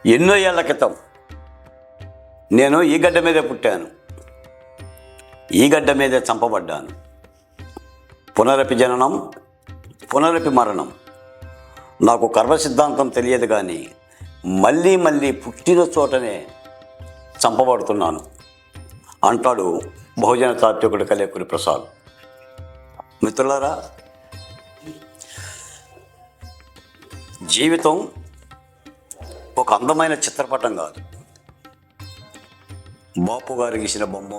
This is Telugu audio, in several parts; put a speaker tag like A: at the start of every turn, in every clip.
A: ఎన్నో ఏళ్ల క్రితం నేను ఈ గడ్డ మీదే పుట్టాను, ఈ గడ్డ మీదే చంపబడ్డాను. పునరపి జననం, పునరపి మరణం. నాకు కర్మ సిద్ధాంతం తెలియదు కానీ మళ్ళీ మళ్ళీ పుట్టిన చోటనే చంపబడుతున్నాను అంటాడు బహుజన తాత్వికుడు కలేకూరి ప్రసాద్. మిత్రులారా, జీవితం ఒక అందమైన చిత్రపటం కాదు. బాపు గారు గీసిన బొమ్మ,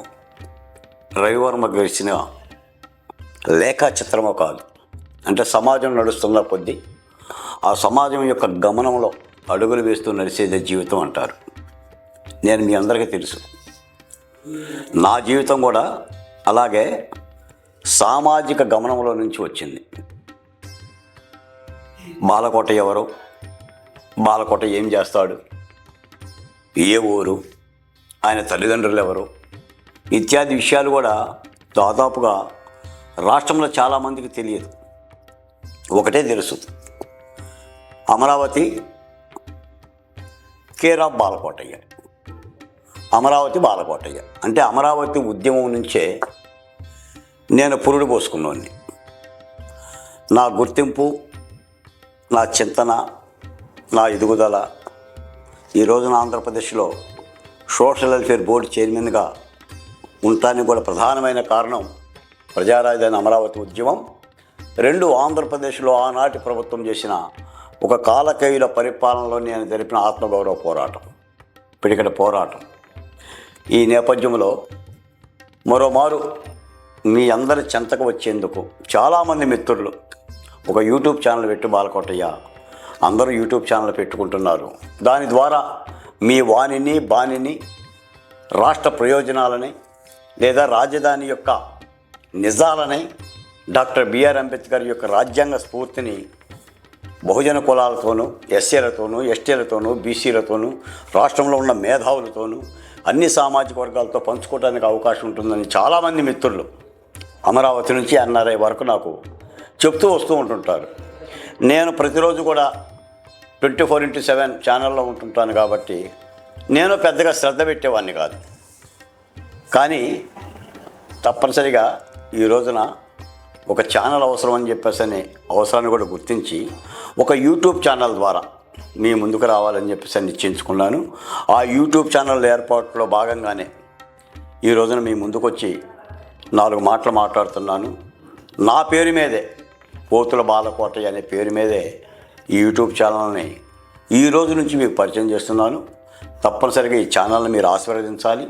A: రవివర్మ గీసిన లేఖా చిత్రమో కాదు. అంటే సమాజం నడుస్తున్న కొద్దీ ఆ సమాజం యొక్క గమనంలో అడుగులు వేస్తూ నడిచేదే జీవితం అంటారు. నేను మీ అందరికీ తెలుసు, నా జీవితం కూడా అలాగే సామాజిక గమనంలో నుంచి వచ్చింది. బాలకోట ఎవరు, బాలకోట ఏం చేస్తాడు, ఏ ఊరు, ఆయన తల్లిదండ్రులు ఎవరు ఇత్యాది విషయాలు కూడా దాదాపుగా రాష్ట్రంలో చాలామందికి తెలియదు. ఒకటే తెలుసు, అమరావతి కేర్ ఆఫ్ బాలకోటయ్య, అమరావతి బాలకోటయ్య. అంటే అమరావతి ఉద్యమం నుంచే నేను పురుడు పోసుకున్నాను. నా గుర్తింపు, నా చింతన, నా ఎదుగుదల ఈ రోజున ఆంధ్రప్రదేశ్లో సోషల్ వెల్ఫేర్ బోర్డు చైర్మన్గా ఉండటానికి కూడా ప్రధానమైన కారణం ప్రజారాజధాని అమరావతి ఉద్యమం. రెండు, ఆంధ్రప్రదేశ్లో ఆనాటి ప్రభుత్వం చేసిన ఒక కాలకేయుల పరిపాలనలో నేను జరిపిన ఆత్మగౌరవ పోరాటం, పిడికడ పోరాటం. ఈ నేపథ్యంలో మరోమారు మీ అందరి చెంతకు వచ్చేందుకు చాలామంది మిత్రులు ఒక యూట్యూబ్ ఛానల్ పెట్టి బాలకోటయ్య, అందరూ యూట్యూబ్ ఛానల్ పెట్టుకుంటున్నారు. దాని ద్వారా మీ వాణిని బాణిని, రాష్ట్ర ప్రయోజనాలని లేదా రాజధాని యొక్క నిజాలని, డాక్టర్ బిఆర్ అంబేద్కర్ యొక్క రాజ్యాంగ స్ఫూర్తిని బహుజన కులాలతోనూ, ఎస్సీలతోనూ, ఎస్టీలతోనూ, బీసీలతోనూ, రాష్ట్రంలో ఉన్న మేధావులతోనూ, అన్ని సామాజిక వర్గాలతో పంచుకోవడానికి అవకాశం ఉంటుందని చాలామంది మిత్రులు అమరావతి నుంచి ఎన్ఆర్ఐ వరకు నాకు చెప్తూ వస్తూ ఉంటుంటారు. నేను ప్రతిరోజు కూడా 24x7 ఛానల్లో ఉంటుంటాను కాబట్టి నేను పెద్దగా శ్రద్ధ పెట్టేవాడిని కాదు. కానీ తప్పనిసరిగా ఈ రోజున ఒక ఛానల్ అవసరం అని చెప్పేసి అవసరాన్ని కూడా గుర్తించి ఒక యూట్యూబ్ ఛానల్ ద్వారా మీ ముందుకు రావాలని చెప్పేసి నిశ్చయించుకున్నాను. ఆ యూట్యూబ్ ఛానల్ ఏర్పాటులో భాగంగానే ఈ రోజున మీ ముందుకు వచ్చి 4 మాటలు మాట్లాడుతున్నాను. నా పేరు మీదే, పోతుల బాలకోటయ్య అనే పేరు మీదే ఈ యూట్యూబ్ ఛానల్ని ఈ రోజు నుంచి మీకు పరిచయం చేస్తున్నాను. తప్పనిసరిగా ఈ ఛానల్ని మీరు ఆశీర్వదించాలి,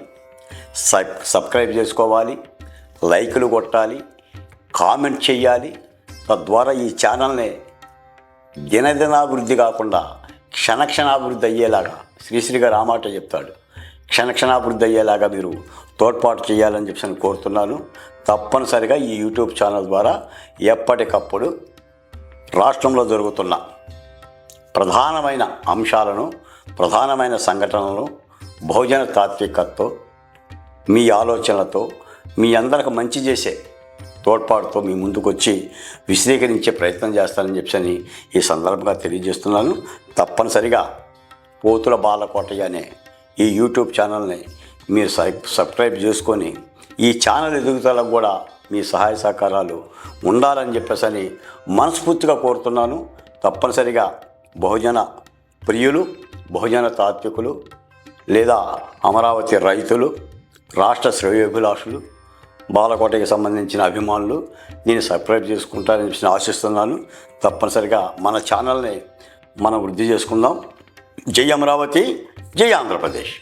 A: సబ్స్క్రైబ్ చేసుకోవాలి, లైకులు కొట్టాలి, కామెంట్ చేయాలి. తద్వారా ఈ ఛానల్ని దినదినాభివృద్ధి కాకుండా క్షణక్షణాభివృద్ధి అయ్యేలాగా, శ్రీశ్రీ గారు ఆ మాట చెప్తాడు, క్షణక్షణాభివృద్ధి అయ్యేలాగా మీరు తోడ్పాటు చేయాలని చెప్పి కోరుతున్నాను. తప్పనిసరిగా ఈ యూట్యూబ్ ఛానల్ ద్వారా ఎప్పటికప్పుడు రాష్ట్రంలో జరుగుతున్న ప్రధానమైన అంశాలను, ప్రధానమైన సంఘటనలను బహుజన తాత్వికతతో, మీ ఆలోచనలతో, మీ అందరికి మంచి చేసే తోడ్పాటుతో మీ ముందుకు వచ్చి విశదీకరించే ప్రయత్నం చేస్తానని చెప్పని ఈ సందర్భంగా తెలియజేస్తున్నాను. తప్పనిసరిగా పోతుల బాలకోటయ్య అనే ఈ యూట్యూబ్ ఛానల్ని మీరు సబ్స్క్రైబ్ చేసుకొని ఈ ఛానల్ ఎదుగుదలకు కూడా మీ సహాయ సహకారాలు ఉండాలని చెప్పేసి మనస్ఫూర్తిగా కోరుతున్నాను. తప్పనిసరిగా బహుజన ప్రియులు, బహుజన తాత్వికులు లేదా అమరావతి రైతులు, రాష్ట్ర శ్రేయోభిలాషులు, బాలకోటకి సంబంధించిన అభిమానులు దీన్ని సబ్స్క్రైబ్ చేసుకుంటారని చెప్పి ఆశిస్తున్నాను. తప్పనిసరిగా మన ఛానల్ని మనం వృద్ధి చేసుకుందాం. జై అమరావతి, జై ఆంధ్రప్రదేశ్.